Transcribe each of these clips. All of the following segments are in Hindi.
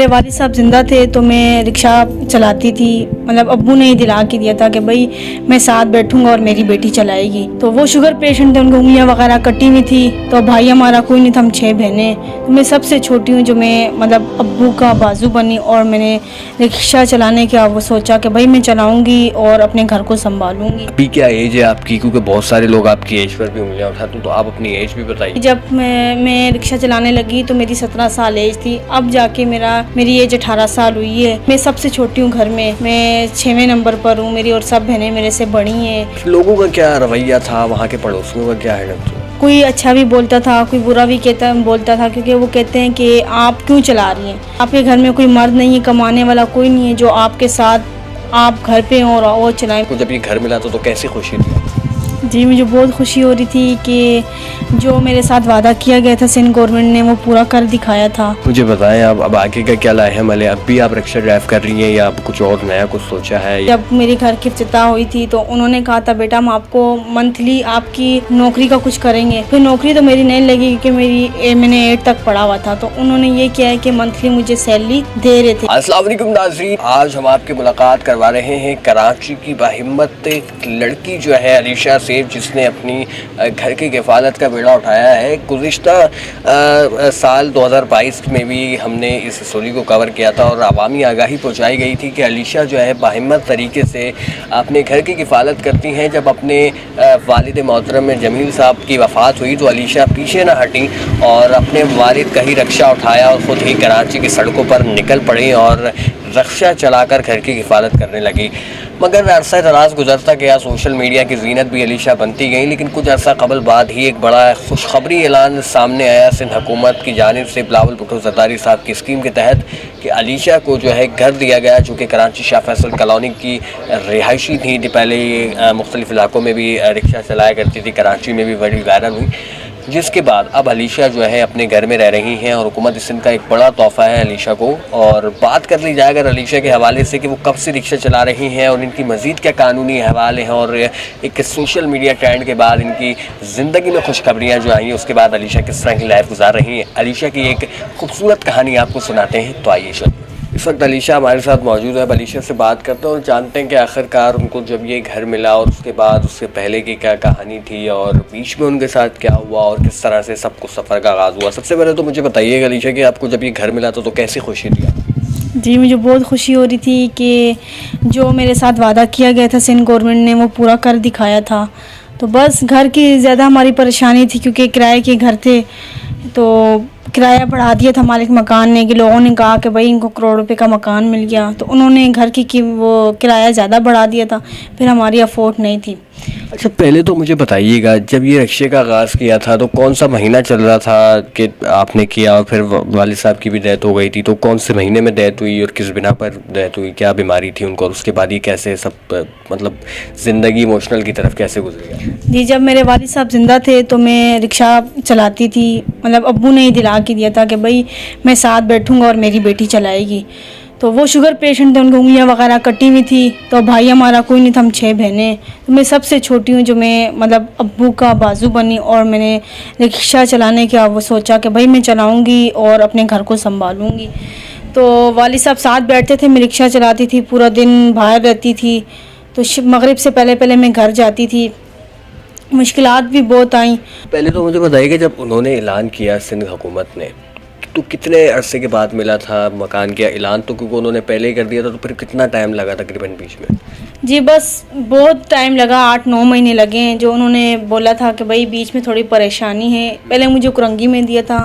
मेरे वालिद साहब ज़िंदा थे तो मैं रिक्शा चलाती थी। मतलब अब्बू ने ही दिला के दिया था कि भाई मैं साथ बैठूंगा और मेरी बेटी चलाएगी। तो वो शुगर पेशेंट थे, उनकी उंगलियां वगैरह कटी हुई थी। तो भाई हमारा कोई नहीं था, हम 6 बहनें। तो मैं सबसे छोटी हूँ जो मैं मतलब अब्बू का बाजू बनी और मैंने रिक्शा चलाने का वो सोचा कि भाई मैं चलाऊँगी और अपने घर को संभालूँगी। अभी क्या एज है आपकी, क्योंकि बहुत सारे लोग आपकी एज पर भी उंगलियां उठाते हैं, तो आप अपनी एज भी बताइए। जब मैं रिक्शा चलाने लगी तो मेरी 17 साल एज थी। अब जाके मेरी एज 18 साल हुई है। मैं सबसे छोटी हूँ घर में, मैं 6वें नंबर पर हूँ। मेरी और सब बहनें मेरे से बड़ी हैं। लोगों का क्या रवैया था, वहाँ के पड़ोसियों का क्या है? कोई अच्छा भी बोलता था, कोई बुरा भी बोलता था, क्योंकि वो कहते हैं कि आप क्यों चला रही हैं, आपके घर में कोई मर्द नहीं है, कमाने वाला कोई नहीं है जो आपके साथ आप घर पे हो और चलाएं। तो जब ये घर मिला तो कैसी खुशी थी? जी मुझे बहुत खुशी हो रही थी कि जो मेरे साथ वादा किया गया था सिंध गवर्नमेंट ने वो पूरा कर दिखाया था। मुझे बताएं आप अब आगे का क्या लाए हैं मले? अब भी आप रिक्शा ड्राइव कर रही हैं या आप कुछ और नया कुछ सोचा है? जब मेरे घर की इफ्तिताह हुई थी तो उन्होंने कहा था बेटा हम आपको मंथली आपकी नौकरी का कुछ करेंगे। फिर नौकरी तो मेरी नहीं लगी क्योंकि मैंने 8 तक पढ़ा हुआ था। तो उन्होंने ये किया है कि मंथली मुझे सैलरी दे रहे थे। अस्सलाम वालेकुम नाज़रीन, आज हम आपकी मुलाकात करवा रहे हैं कराची की बाहिम्मत एक लड़की जो है अलीशा सेफ, जिसने अपनी घर की किफ़ालत का बेड़ा उठाया है। गुज़िश्ता साल 2022 में भी हमने इस स्टोरी को कवर किया था और अवामी आगाही पहुंचाई गई थी कि अलीशा जो है बाहिम्मत तरीके से अपने घर की किफ़ालत करती हैं। जब अपने वालिद मोहतरम में जमील साहब की वफ़ात हुई तो अलीशा पीछे ना हटी और अपने वालिद का ही रिक्शा उठाया और ख़ुद ही कराची की सड़कों पर निकल पड़ी और रिक्शा चलाकर घर की किफ़ालत करने लगी। मगर अरसा दराज गुजरता गया, सोशल मीडिया की जीनत भी अलीशा बनती गई। लेकिन कुछ अर्सा कबल बाद ही एक बड़ा खुशखबरी ऐलान सामने आया सिंध हुकूमत की जानिब से बिलावल भुट्टो ज़रदारी साहब की स्कीम के तहत कि अलीशा को जो है घर दिया गया, जो कि कराची शाह फैसल कॉलोनी की रिहायशी थी। पहले ये मुख्तलिफ़ इलाकों में भी रिक्शा चलाया करती थी, कराची में भी बड़ी वायरल हुई, जिसके बाद अब अलीशा जो है अपने घर में रह रही हैं और हुकूमत सिंध का एक बड़ा तोहफ़ा है अलीशा को। और बात कर ली जाए अगर अलीशा के हवाले से कि वो कब से रिक्शा चला रही हैं और इनकी मज़ीद क्या कानूनी हवाले हैं और एक सोशल मीडिया ट्रेंड के बाद इनकी ज़िंदगी में खुशखबरियाँ जो आई हैं, उसके बाद अलीशा किस तरह की लाइफ गुजार रही हैं, अलीशा की एक खूबसूरत कहानी आपको सुनाते हैं। तो आइए चलिए। इस वक्त अलीशा हमारे साथ मौजूद है। अलीशा से बात करते हैं और जानते हैं कि आखिरकार उनको जब ये घर मिला और उसके बाद उससे पहले की क्या कहानी थी और बीच में उनके साथ क्या हुआ और किस तरह से सब कुछ सफ़र का आगाज़ हुआ। सबसे पहले तो मुझे बताइएगा अलीशा कि आपको जब ये घर मिला तो कैसी खुशी थी? जी मुझे बहुत खुशी हो रही थी कि जो मेरे साथ वादा किया गया था सिंध गवर्नमेंट ने वो पूरा कर दिखाया था। तो बस घर की ज़्यादा हमारी परेशानी थी क्योंकि किराए के घर थे, तो किराया बढ़ा दिया था मालिक मकान ने कि लोगों ने कहा कि भाई इनको करोड़ रुपए का मकान मिल गया, तो उन्होंने घर की वो किराया ज़्यादा बढ़ा दिया था, फिर हमारी अफोर्ड नहीं थी। अच्छा पहले तो मुझे बताइएगा जब ये रिक्शे का आगाज़ किया था तो कौन सा महीना चल रहा था कि आपने किया और फिर वालिद साहब की भी डेथ हो गई थी, तो कौन से महीने में डेथ हुई और किस बिना पर डेथ हुई, क्या बीमारी थी उनको और उसके बाद ये कैसे सब मतलब ज़िंदगी इमोशनल की तरफ कैसे गुजरी? जी जब मेरे वालिद साहब ज़िंदा थे तो मैं रिक्शा चलाती थी। मतलब अब्बू ने ही दिला के दिया था कि भाई मैं साथ बैठूंगा और मेरी बेटी चलाएगी। तो वो शुगर पेशेंट थे, उनकी उंगलियां वगैरह कटी हुई थी। तो भाई हमारा कोई नहीं था, हम 6 बहनें। तो मैं सबसे छोटी हूँ जो मैं मतलब अब्बू का बाजू बनी और मैंने रिक्शा चलाने का वो सोचा कि भाई मैं चलाऊँगी और अपने घर को संभालूँगी। तो वालिद साहब साथ बैठते थे, मैं रिक्शा चलाती थी, पूरा दिन बाहर रहती थी। तो मगरिब से पहले मैं घर जाती थी, मुश्किलात भी बहुत आई। पहले तो मुझे बताइए कि जब उन्होंने ऐलान किया सिंध हुकूमत ने तो कितने अरसे के बाद मिला था मकान का ऐलान? तो क्योंकि उन्होंने पहले ही कर दिया था तो फिर कितना टाइम लगा तकरीबन बीच में? जी बस बहुत टाइम लगा, 8-9 महीने लगे हैं। जो उन्होंने बोला था कि भाई बीच में थोड़ी परेशानी है, पहले मुझे कुरंगी में दिया था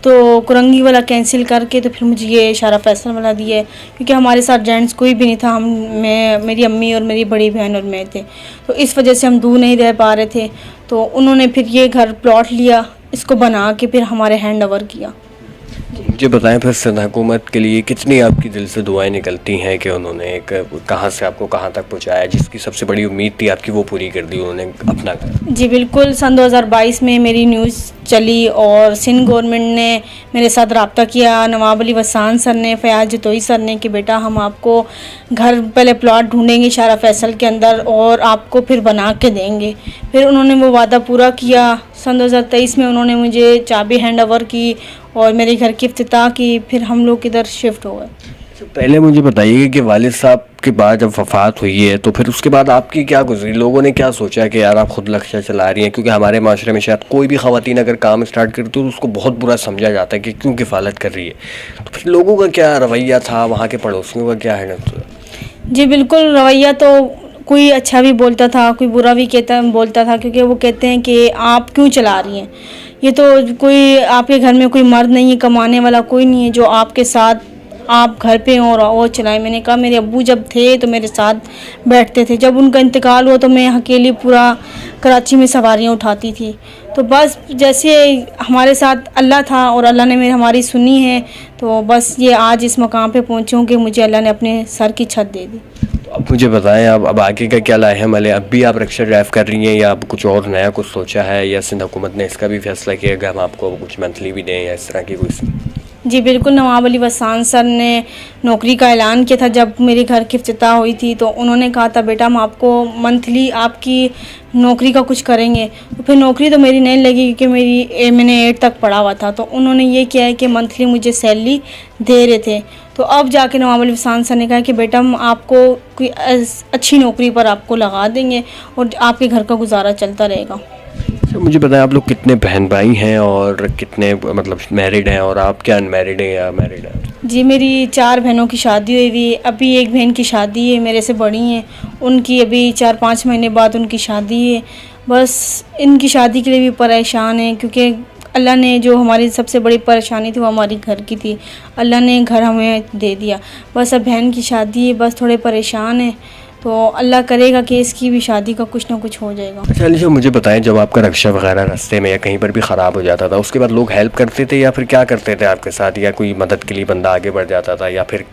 तो कुरंगी वाला कैंसिल करके तो फिर मुझे ये शारा फैसल वाला दिया है, क्योंकि हमारे साथ जेंट्स कोई भी नहीं था। मेरी अम्मी और मेरी बड़ी बहन और मैं थे, तो इस वजह से हम दूर नहीं रह पा रहे थे। तो उन्होंने फिर ये घर प्लॉट लिया, इसको बना के फिर हमारे हैंड ओवर किया। मुझे बताएं फिर सिंध हुकूमत के लिए कितनी आपकी दिल से दुआएं निकलती हैं कि उन्होंने एक कहाँ से आपको कहाँ तक पहुँचाया, जिसकी सबसे बड़ी उम्मीद थी आपकी वो पूरी कर दी उन्होंने अपना कर। जी बिल्कुल, सन 2022 में मेरी न्यूज़ चली और सिंध गवर्नमेंट ने मेरे साथ रब्ता किया, नवाब अली वसान सर ने, फयाज जतोई सर ने, कि बेटा हम आपको घर पहले प्लॉट ढूंढेंगे शारा फैसल के अंदर और आपको फिर बना के देंगे। फिर उन्होंने वो वादा पूरा किया, सन 2023 में उन्होंने मुझे चाबी हैंड ओवर की और मेरे घर की इफ्तिताह की, फिर हम लोग इधर शिफ्ट हो गए। तो पहले मुझे बताइए कि वालिद साहब के बाद जब वफ़ात हुई है तो फिर उसके बाद आपकी क्या गुजरी, लोगों ने क्या सोचा कि यार आप खुद लक्ष्य चला रही हैं? क्योंकि हमारे माशरे में शायद कोई भी ख़वातीन अगर काम स्टार्ट करती तो उसको बहुत बुरा समझा जाता है कि क्यों किफ़ालत कर रही है, तो फिर लोगों का क्या रवैया था, वहाँ के पड़ोसियों का क्या है? जी बिल्कुल, रवैया तो कोई अच्छा भी बोलता था, कोई बुरा भी बोलता था, क्योंकि वो कहते हैं कि आप क्यों चला रही हैं, ये तो कोई आपके घर में कोई मर्द नहीं है, कमाने वाला कोई नहीं है जो आपके साथ आप घर पे हो और वो चलाएं। मैंने कहा मेरे अब्बू जब थे तो मेरे साथ बैठते थे, जब उनका इंतकाल हुआ तो मैं अकेली पूरा कराची में सवारियां उठाती थी। तो बस जैसे हमारे साथ अल्लाह था और अल्लाह ने हमारी सुनी है, तो बस ये आज इस मकाम पे पहुँची हूँ कि मुझे अल्लाह ने अपने सर की छत दे दी। तो अब मुझे बताएं अब आगे का क्या लाहेमल है? अब भी आप रिक्शा ड्राइव कर रही हैं या अब कुछ और नया कुछ सोचा है, या सिंध हुकूमत ने इसका भी फैसला किया कि हम आपको कुछ मंथली भी दें या इस तरह की कोई? जी बिल्कुल, नवाब अली वसान सर ने नौकरी का ऐलान किया था जब मेरे घर की इफ्तिताह हुई थी, तो उन्होंने कहा था बेटा हम आपको मंथली आपकी नौकरी का कुछ करेंगे। तो फिर नौकरी तो मेरी नहीं लगी क्योंकि मैंने 8 तक पढ़ा हुआ था, तो उन्होंने ये किया है कि मंथली मुझे सैलरी दे रहे थे। तो अब जाके नवाब अली वसान सर ने कहा कि बेटा हम आपको कोई अच्छी नौकरी पर आपको लगा देंगे और आपके घर का गुजारा चलता रहेगा। अच्छा मुझे बताएं आप लोग कितने बहन भाई हैं और कितने मतलब मैरिड हैं, और आप क्या अनमैरिड हैं या मैरिड हैं? जी मेरी 4 बहनों की शादी हुई हुई, अभी एक बहन की शादी है, मेरे से बड़ी हैं, उनकी अभी 4-5 महीने बाद उनकी शादी है। बस इनकी शादी के लिए भी परेशान हैं, क्योंकि अल्लाह ने जो हमारी सबसे बड़ी परेशानी थी वो हमारी घर की थी, अल्लाह ने घर हमें दे दिया। बस अब बहन की शादी है, बस थोड़े परेशान हैं, तो अल्लाह करेगा कि इसकी भी शादी का कुछ ना कुछ हो जाएगा। अच्छा अलीशा मुझे बताएं, जब आपका रिक्शा वगैरह रास्ते में या कहीं पर भी ख़राब हो जाता था उसके बाद लोग हेल्प करते थे या फिर क्या करते थे आपके साथ, या कोई मदद के लिए बंदा आगे बढ़ जाता था या फिर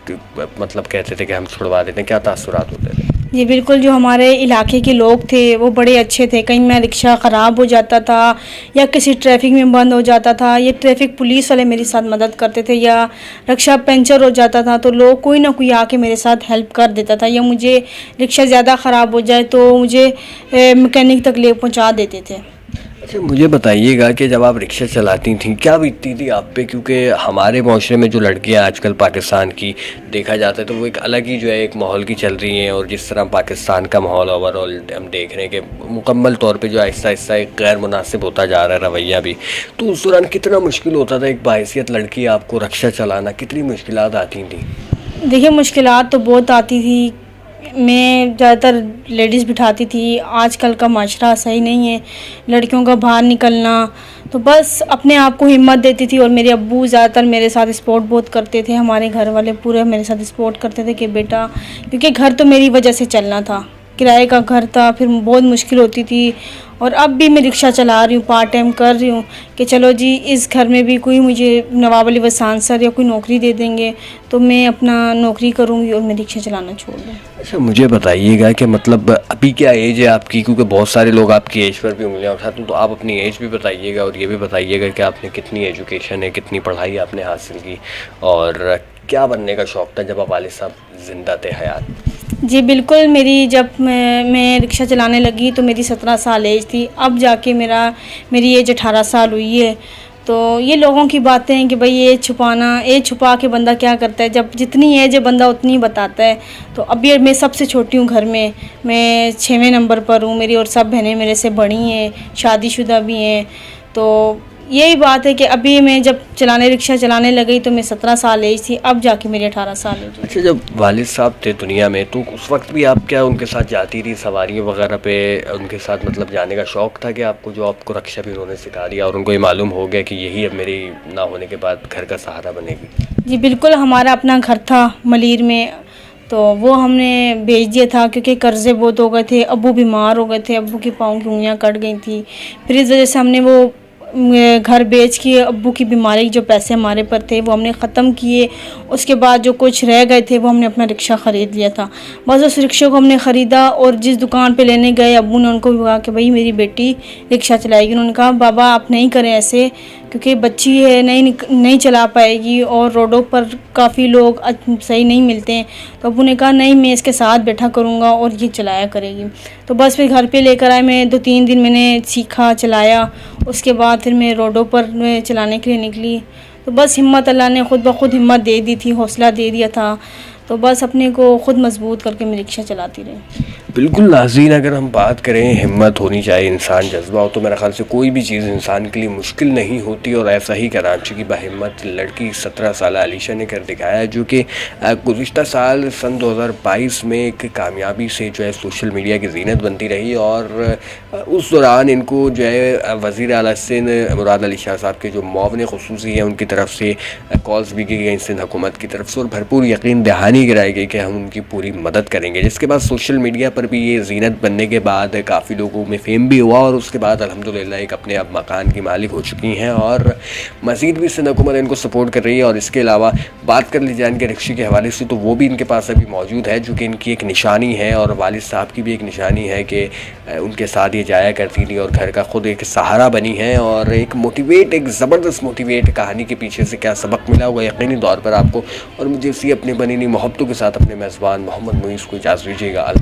मतलब कहते थे कि हम छुड़वा देते हैं, क्या तासुरात होते थे? जी बिल्कुल, जो हमारे इलाके के लोग थे वो बड़े अच्छे थे। कहीं मैं रिक्शा ख़राब हो जाता था या किसी ट्रैफिक में बंद हो जाता था, ये ट्रैफिक पुलिस वाले मेरी साथ मदद करते थे, या रिक्शा पंचर हो जाता था तो लोग कोई ना कोई आके मेरे साथ हेल्प कर देता था, या मुझे रिक्शा ज़्यादा ख़राब हो जाए तो मुझे मैकेनिक तक ले पहुँचा देते थे। अच्छा मुझे बताइएगा कि जब आप रिक्शा चलाती थी क्या बीतती थी आप पे, क्योंकि हमारे माशरे में जो लड़कियां आजकल पाकिस्तान की देखा जाता है तो वो एक अलग ही जो है एक माहौल की चल रही हैं, और जिस तरह पाकिस्तान का माहौल ओवरऑल हम देख रहे हैं कि मुकम्मल तौर पे जो आहिस्ता आहिस्ता एक गैर मुनासिब होता जा रहा है रवैया भी, तो उस दौरान कितना मुश्किल होता था एक बाहैसियत लड़की आपको रिक्शा चलाना, कितनी मुश्किलात आती थी? देखिए मुश्किलात तो बहुत आती थी, मैं ज़्यादातर लेडीज़ बिठाती थी। आजकल का माशरा सही नहीं है, लड़कियों का बाहर निकलना, तो बस अपने आप को हिम्मत देती थी। और मेरे अब्बू ज़्यादातर मेरे साथ सपोर्ट बहुत करते थे, हमारे घर वाले पूरे मेरे साथ सपोर्ट करते थे कि बेटा, क्योंकि घर तो मेरी वजह से चलना था, किराए का घर था, फिर बहुत मुश्किल होती थी। और अब भी मैं रिक्शा चला रही हूँ, पार्ट टाइम कर रही हूँ कि चलो जी इस घर में भी कोई मुझे नवाब अली वसान सर या कोई नौकरी दे देंगे तो मैं अपना नौकरी करूँगी और मैं रिक्शा चलाना छोड़ दूँ। अच्छा मुझे बताइएगा कि मतलब अभी क्या एज है आपकी, क्योंकि बहुत सारे लोग आपकी एज पर भी उंगलियां उठाते हैं, तो आप अपनी एज भी बताइएगा और ये भी बताइएगा कि आपने कितनी एजुकेशन है, कितनी पढ़ाई आपने हासिल की, और क्या बनने का शौक़ था जब आप वालिद साहब ज़िंदा थे हयात? जी बिल्कुल, मेरी जब मैं रिक्शा चलाने लगी तो मेरी 17 साल एज थी, अब जाके मेरी एज 18 साल हुई है। तो ये लोगों की बातें हैं कि भाई एज छुपाना, एज छुपा के बंदा क्या करता है, जब जितनी एज है बंदा उतनी ही बताता है। तो अभी मैं सबसे छोटी हूँ घर में, मैं 6वें नंबर पर हूँ, मेरी और सब बहनें मेरे से बड़ी हैं, शादीशुदा भी हैं। तो यही बात है कि अभी मैं जब रिक्शा चलाने लगी तो मैं 17 साल एज थी, अब जाके मेरी 18 साल एज। अच्छा जब वालिद साहब थे दुनिया में तो उस वक्त भी आप क्या उनके साथ जाती थी सवारियों वगैरह पे, उनके साथ मतलब जाने का शौक़ था कि आपको, जो आपको रिक्शा भी उन्होंने सिखा दिया और उनको ये मालूम हो गया कि यही अब मेरी ना होने के बाद घर का सहारा बनेगी? जी बिल्कुल, हमारा अपना घर था मलीर में, तो वो हमने बेच दिया था क्योंकि कर्ज़े बहुत हो गए थे, अब्बू बीमार हो गए थे, अब्बू की पाँव की उंगलियाँ कट गई थी, फिर इस वजह से हमने वो घर बेच के अब्बू की बीमारी जो पैसे हमारे पर थे वो हमने ख़त्म किए। उसके बाद जो कुछ रह गए थे वो हमने अपना रिक्शा ख़रीद लिया था। बस उस रिक्शे को हमने ख़रीदा और जिस दुकान पे लेने गए अब्बू ने उनको भी कहा कि भाई मेरी बेटी रिक्शा चलाएगी। उन्होंने कहा बाबा आप नहीं करें ऐसे, क्योंकि बच्ची है, नहीं चला पाएगी और रोडों पर काफ़ी लोग सही नहीं मिलते हैं। तो अब्बू ने कहा नहीं, मैं इसके साथ बैठा करूँगा और ये चलाया करेगी। तो बस फिर घर पे लेकर आए, मैं 2-3 दिन मैंने सीखा, चलाया। उसके बाद फिर मैं रोडों पर मैं चलाने के लिए निकली। तो बस हिम्मत अल्लाह ने ख़ुद ब खुद हिम्मत दे दी थी, हौसला दे दिया था। तो बस अपने को ख़ुद मजबूत करके मैं रिक्शा चलाती रही। बिल्कुल नाज़रीन, अगर हम बात करें हिम्मत होनी चाहिए, इंसान जज्बा हो, तो मेरे ख़्याल से कोई भी चीज़ इंसान के लिए मुश्किल नहीं होती। और ऐसा ही कराची की बाहिम्मत लड़की 17 साल अलीशा ने कर दिखाया है, जो कि गुज़िश्ता साल सन 2022 में एक कामयाबी से जो है सोशल मीडिया की ज़ीनत बनती रही। और उस दौरान इनको जो है वज़ीर आला सिंध मुराद अली शाह साहब के जो मुआवन ख़ुसूसी हैं उनकी तरफ से कॉल्स भी की गई सिंध हुकूमत की तरफ से, और भरपूर यकीन दहानी कराई गई कि हम उनकी पूरी मदद करेंगे। जिसके बाद सोशल मीडिया पर भी ये ज़ीनत बनने के बाद काफ़ी लोगों में फेम भी हुआ, और उसके बाद अल्हम्दुलिल्लाह एक अपने अब मकान की मालिक हो चुकी हैं, और मज़ीद भी सिंध हुकूमत इनको सपोर्ट कर रही है। और इसके अलावा बात कर ली जाए इनके रिक्शे के हवाले से, तो वो भी इनके पास अभी मौजूद है, जो कि इनकी एक निशानी है और वालिद साहब की भी एक निशानी है कि उनके साथ ये जाया करती थी और घर का खुद एक सहारा बनी है। और एक ज़बरदस्त मोटिवेट कहानी के पीछे से क्या सबक मिला होगा यकीनी तौर पर आपको। और मुझे इसी अपने बनी मोहब्बतों के साथ अपने मेज़बान मोहम्मद मुईज़ को इजाज़त दीजिएगा।